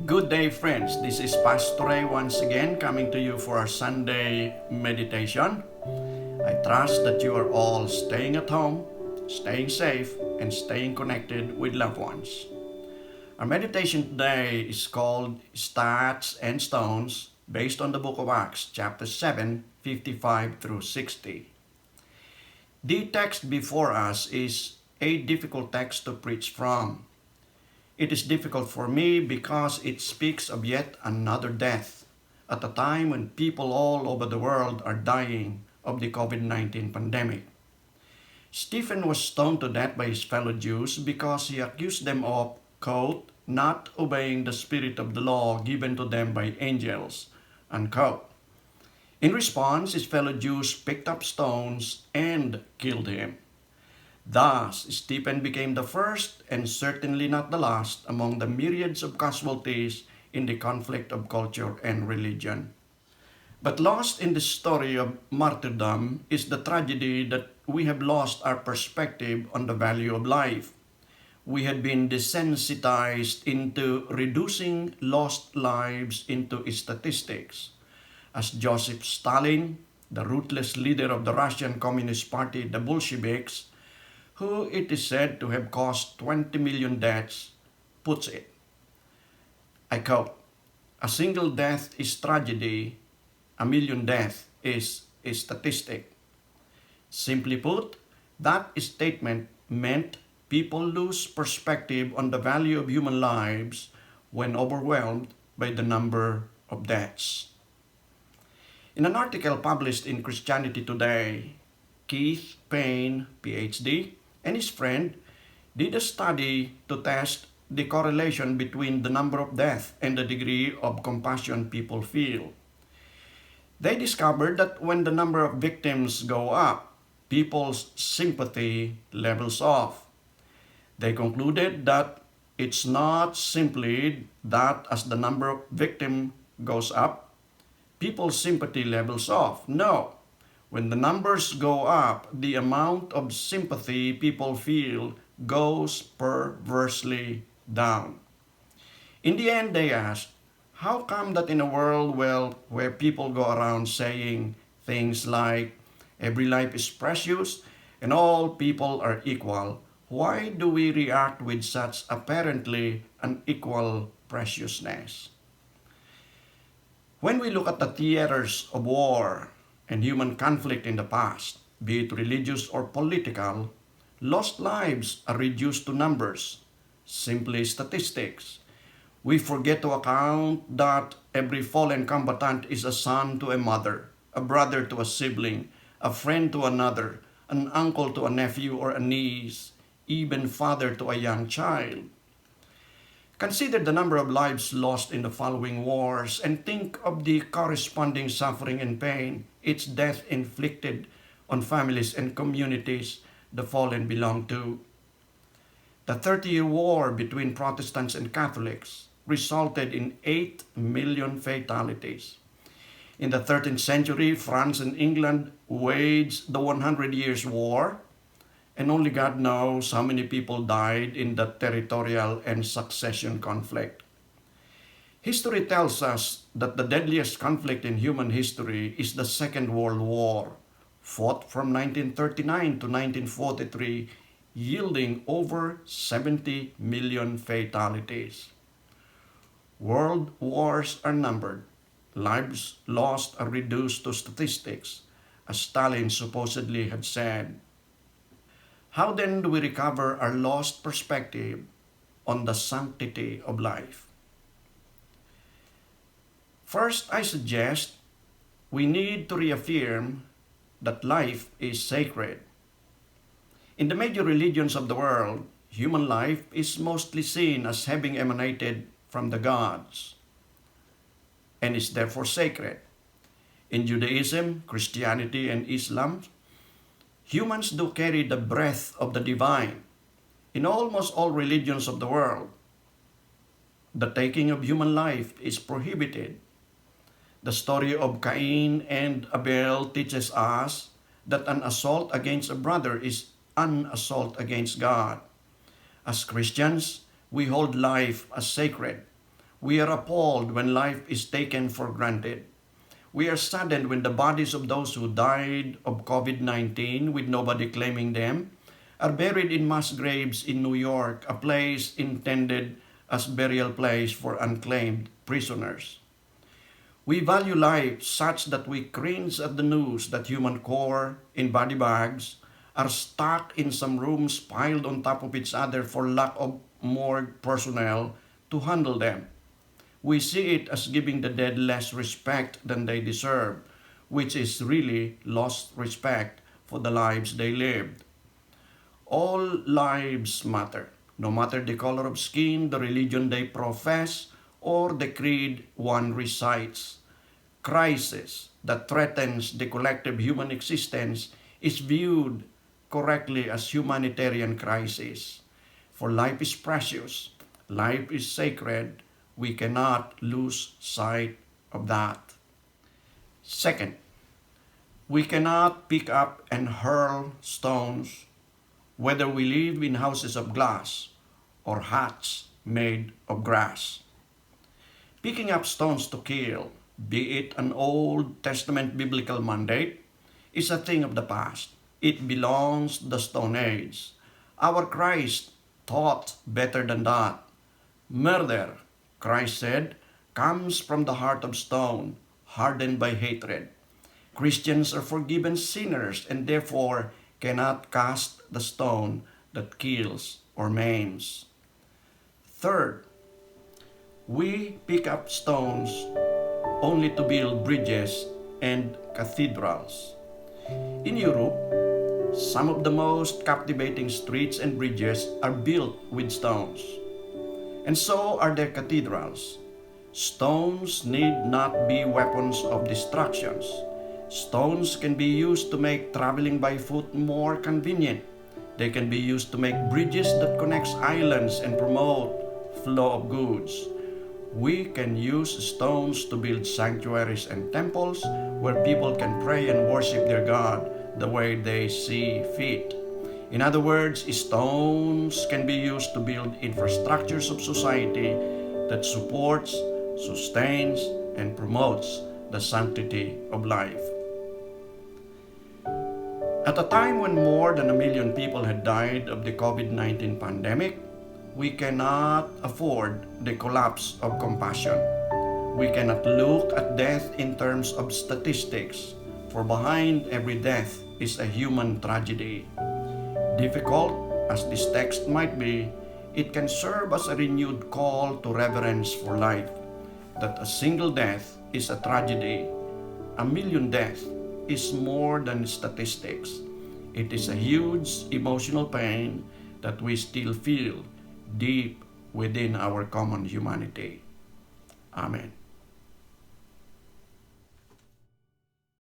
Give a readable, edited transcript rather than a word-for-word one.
Good day, friends. This is Pastor Ray once again coming to you for our Sunday meditation. I trust that you are all staying at home, staying safe, and staying connected with loved ones. Our meditation today is called Stats and Stones, based on the book of Acts, chapter 7, 55 through 60. The text before us is a difficult text to preach from. It is difficult for me because it speaks of yet another death at a time when people all over the world are dying of the COVID-19 pandemic. Stephen was stoned to death by his fellow Jews because he accused them of, quote, not obeying the spirit of the law given to them by angels, unquote. In response, his fellow Jews picked up stones and killed him. Thus, Stephen became the first and certainly not the last among the myriads of casualties in the conflict of culture and religion. But lost in the story of martyrdom is the tragedy that we have lost our perspective on the value of life. We had been desensitized into reducing lost lives into statistics. As Joseph Stalin, the ruthless leader of the Russian Communist Party, the Bolsheviks, who it is said to have caused 20 million deaths, puts it. I quote, a single death is tragedy, a million deaths is a statistic. Simply put, that statement meant people lose perspective on the value of human lives when overwhelmed by the number of deaths. In an article published in Christianity Today, Keith Payne, PhD, and his friend did a study to test the correlation between the number of deaths and the degree of compassion people feel. They discovered that when the number of victims go up, people's sympathy levels off. They concluded that it's not simply that as the number of victims goes up, people's sympathy levels off. No. When the numbers go up, the amount of sympathy people feel goes perversely down. In the end, they asked, how come that in a world where people go around saying things like, every life is precious and all people are equal, why do we react with such apparently unequal preciousness? When we look at the theaters of war and human conflict in the past, be it religious or political, lost lives are reduced to numbers, simply statistics. We forget to account that every fallen combatant is a son to a mother, a brother to a sibling, a friend to another, an uncle to a nephew or a niece, even father to a young child. Consider the number of lives lost in the following wars and think of the corresponding suffering and pain its death inflicted on families and communities the fallen belong to. The 30-year war between Protestants and Catholics resulted in 8 million fatalities. In the 13th century, France and England waged the 100 Years' War, and only God knows how many people died in the territorial and succession conflict. History tells us that the deadliest conflict in human history is the Second World War, fought from 1939 to 1943, yielding over 70 million fatalities. World wars are numbered. Lives lost are reduced to statistics, as Stalin supposedly had said. How then do we recover our lost perspective on the sanctity of life? First, I suggest we need to reaffirm that life is sacred. In the major religions of the world, human life is mostly seen as having emanated from the gods and is therefore sacred. In Judaism, Christianity, and Islam, humans do carry the breath of the divine. In almost all religions of the world, the taking of human life is prohibited. The story of Cain and Abel teaches us that an assault against a brother is an assault against God. As Christians, we hold life as sacred. We are appalled when life is taken for granted. We are saddened when the bodies of those who died of COVID-19 with nobody claiming them are buried in mass graves in New York, a place intended as burial place for unclaimed prisoners. We value life such that we cringe at the news that human core in body bags are stuck in some rooms piled on top of each other for lack of morgue personnel to handle them. We see it as giving the dead less respect than they deserve, which is really lost respect for the lives they lived. All lives matter, no matter the color of skin, the religion they profess, or the creed one recites. Crisis that threatens the collective human existence is viewed correctly as humanitarian crisis. For life is precious, life is sacred, we cannot lose sight of that. Second, we cannot pick up and hurl stones whether we live in houses of glass or huts made of grass. Picking up stones to kill, be it an Old Testament biblical mandate, is a thing of the past. It belongs to the Stone Age. Our Christ taught better than that. Murder, Christ said, comes from the heart of stone, hardened by hatred. Christians are forgiven sinners and therefore cannot cast the stone that kills or maims. Third, we pick up stones only to build bridges and cathedrals. In Europe, some of the most captivating streets and bridges are built with stones. And so are their cathedrals. Stones need not be weapons of destruction. Stones can be used to make traveling by foot more convenient. They can be used to make bridges that connect islands and promote flow of goods. We can use stones to build sanctuaries and temples where people can pray and worship their God the way they see fit. In other words, stones can be used to build infrastructures of society that supports, sustains, and promotes the sanctity of life. At a time when more than 1 million people had died of the COVID-19 pandemic, we cannot afford the collapse of compassion. We cannot look at death in terms of statistics, for behind every death is a human tragedy. Difficult as this text might be, it can serve as a renewed call to reverence for life, that a single death is a tragedy. 1 million deaths is more than statistics. It is a huge emotional pain that we still feel deep within our common humanity. Amen.